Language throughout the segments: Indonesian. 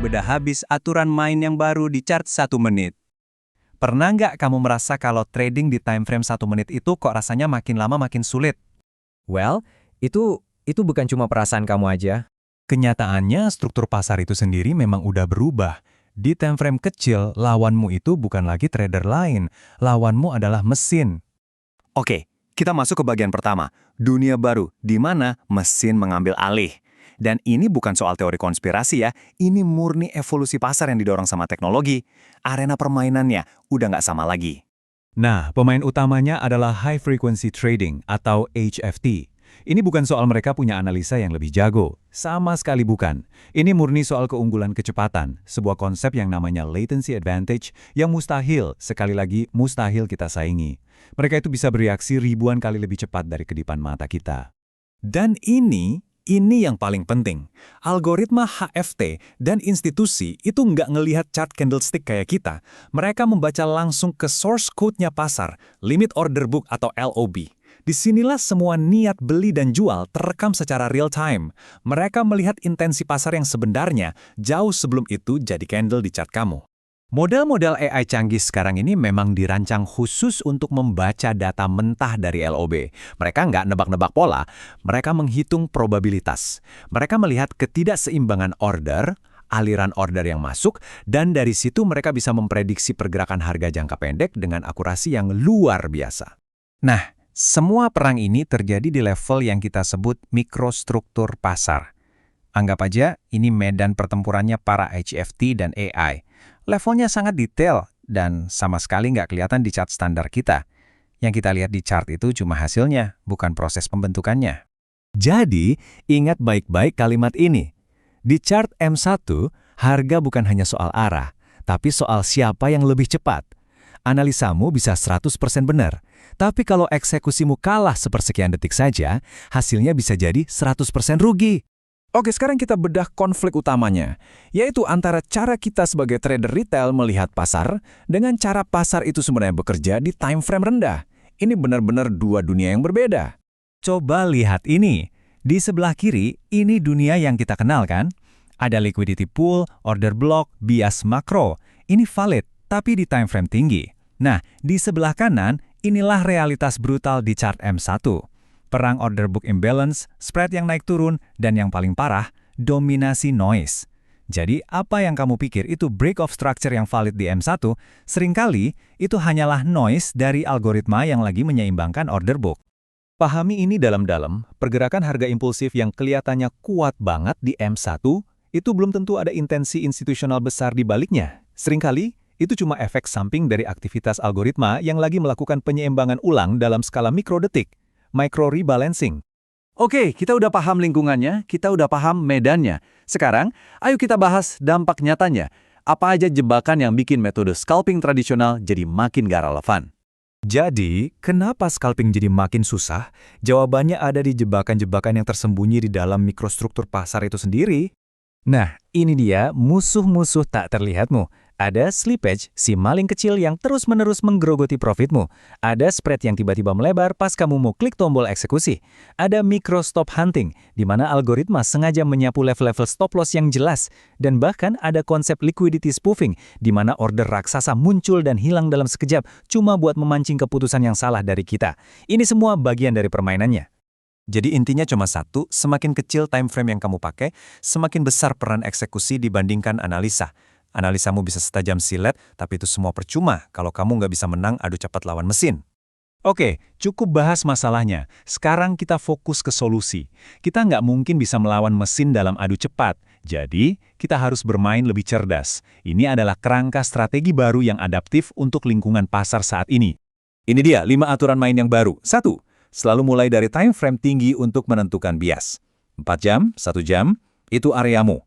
udah habis aturan main yang baru di chart 1 menit. Pernah nggak kamu merasa kalau trading di time frame 1 menit itu kok rasanya makin lama makin sulit? Well, itu bukan cuma perasaan kamu aja. Kenyataannya struktur pasar itu sendiri memang udah berubah. Di time frame kecil, lawanmu itu bukan lagi trader lain. Lawanmu adalah mesin. Oke, kita masuk ke bagian pertama, dunia baru, di mana mesin mengambil alih. Dan ini bukan soal teori konspirasi ya, ini murni evolusi pasar yang didorong sama teknologi. Arena permainannya udah nggak sama lagi. Nah, pemain utamanya adalah High Frequency Trading atau HFT. Ini bukan soal mereka punya analisa yang lebih jago. Sama sekali bukan. Ini murni soal keunggulan kecepatan, sebuah konsep yang namanya latency advantage yang mustahil, sekali lagi mustahil kita saingi. Mereka itu bisa bereaksi ribuan kali lebih cepat dari kedipan mata kita. Dan ini yang paling penting. Algoritma HFT dan institusi itu nggak ngelihat chart candlestick kayak kita. Mereka membaca langsung ke source code-nya pasar, limit order book atau LOB. Disinilah semua niat beli dan jual terekam secara real time. Mereka melihat intensi pasar yang sebenarnya jauh sebelum itu jadi candle di chart kamu. Model-model AI canggih sekarang ini memang dirancang khusus untuk membaca data mentah dari LOB. Mereka nggak nebak-nebak pola, mereka menghitung probabilitas. Mereka melihat ketidakseimbangan order, aliran order yang masuk, dan dari situ mereka bisa memprediksi pergerakan harga jangka pendek dengan akurasi yang luar biasa. Nah, semua perang ini terjadi di level yang kita sebut mikrostruktur pasar. Anggap aja ini medan pertempurannya para HFT dan AI. Levelnya sangat detail dan sama sekali nggak kelihatan di chart standar kita. Yang kita lihat di chart itu cuma hasilnya, bukan proses pembentukannya. Jadi, ingat baik-baik kalimat ini. Di chart M1, harga bukan hanya soal arah, tapi soal siapa yang lebih cepat. Analisamu bisa 100% benar, tapi kalau eksekusimu kalah sepersekian detik saja, hasilnya bisa jadi 100% rugi. Oke, sekarang kita bedah konflik utamanya, yaitu antara cara kita sebagai trader retail melihat pasar dengan cara pasar itu sebenarnya bekerja di time frame rendah. Ini benar-benar dua dunia yang berbeda. Coba lihat ini. Di sebelah kiri, ini dunia yang kita kenal kan? Ada liquidity pool, order block, bias makro. Ini valid, tapi di time frame tinggi. Nah, di sebelah kanan, inilah realitas brutal di chart M1. Perang order book imbalance, spread yang naik turun, dan yang paling parah, dominasi noise. Jadi, apa yang kamu pikir itu break of structure yang valid di M1, seringkali itu hanyalah noise dari algoritma yang lagi menyeimbangkan order book. Pahami ini dalam-dalam, pergerakan harga impulsif yang kelihatannya kuat banget di M1, itu belum tentu ada intensi institusional besar di baliknya. Seringkali, itu cuma efek samping dari aktivitas algoritma yang lagi melakukan penyeimbangan ulang dalam skala mikrodetik. Micro rebalancing. Oke, kita udah paham lingkungannya, kita udah paham medannya. Sekarang, ayo kita bahas dampak nyatanya. Apa aja jebakan yang bikin metode scalping tradisional jadi makin gak relevan? Jadi, kenapa scalping jadi makin susah? Jawabannya ada di jebakan-jebakan yang tersembunyi di dalam mikrostruktur pasar itu sendiri. Nah, ini dia musuh-musuh tak terlihatmu. Ada slippage, si maling kecil yang terus-menerus menggerogoti profitmu. Ada spread yang tiba-tiba melebar pas kamu mau klik tombol eksekusi. Ada micro stop hunting, di mana algoritma sengaja menyapu level-level stop loss yang jelas. Dan bahkan ada konsep liquidity spoofing, di mana order raksasa muncul dan hilang dalam sekejap cuma buat memancing keputusan yang salah dari kita. Ini semua bagian dari permainannya. Jadi intinya cuma satu, semakin kecil time frame yang kamu pakai, semakin besar peran eksekusi dibandingkan analisa. Analisamu bisa setajam silet, tapi itu semua percuma kalau kamu nggak bisa menang adu cepat lawan mesin. Oke, cukup bahas masalahnya. Sekarang kita fokus ke solusi. Kita nggak mungkin bisa melawan mesin dalam adu cepat. Jadi, kita harus bermain lebih cerdas. Ini adalah kerangka strategi baru yang adaptif untuk lingkungan pasar saat ini. Ini dia 5 aturan main yang baru. 1. Selalu mulai dari time frame tinggi untuk menentukan bias. 4 jam, 1 jam, itu areamu.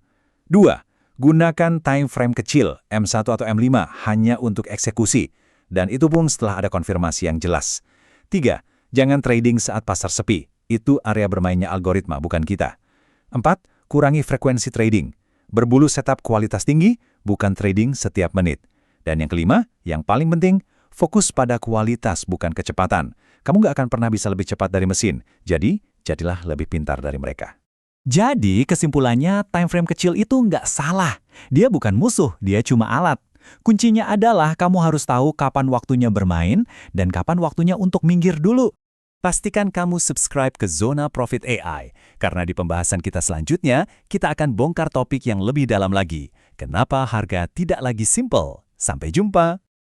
2. Gunakan time frame kecil, M1 atau M5, hanya untuk eksekusi. Dan itu pun setelah ada konfirmasi yang jelas. 3. Jangan trading saat pasar sepi. Itu area bermainnya algoritma, bukan kita. 4. Kurangi frekuensi trading. Berbulu setup kualitas tinggi, bukan trading setiap menit. Dan yang kelima, yang paling penting, fokus pada kualitas, bukan kecepatan. Kamu nggak akan pernah bisa lebih cepat dari mesin. Jadi, jadilah lebih pintar dari mereka. Jadi, kesimpulannya time frame kecil itu nggak salah. Dia bukan musuh, dia cuma alat. Kuncinya adalah kamu harus tahu kapan waktunya bermain dan kapan waktunya untuk minggir dulu. Pastikan kamu subscribe ke Zona Profit AI, karena di pembahasan kita selanjutnya, kita akan bongkar topik yang lebih dalam lagi. Kenapa harga tidak lagi simple? Sampai jumpa!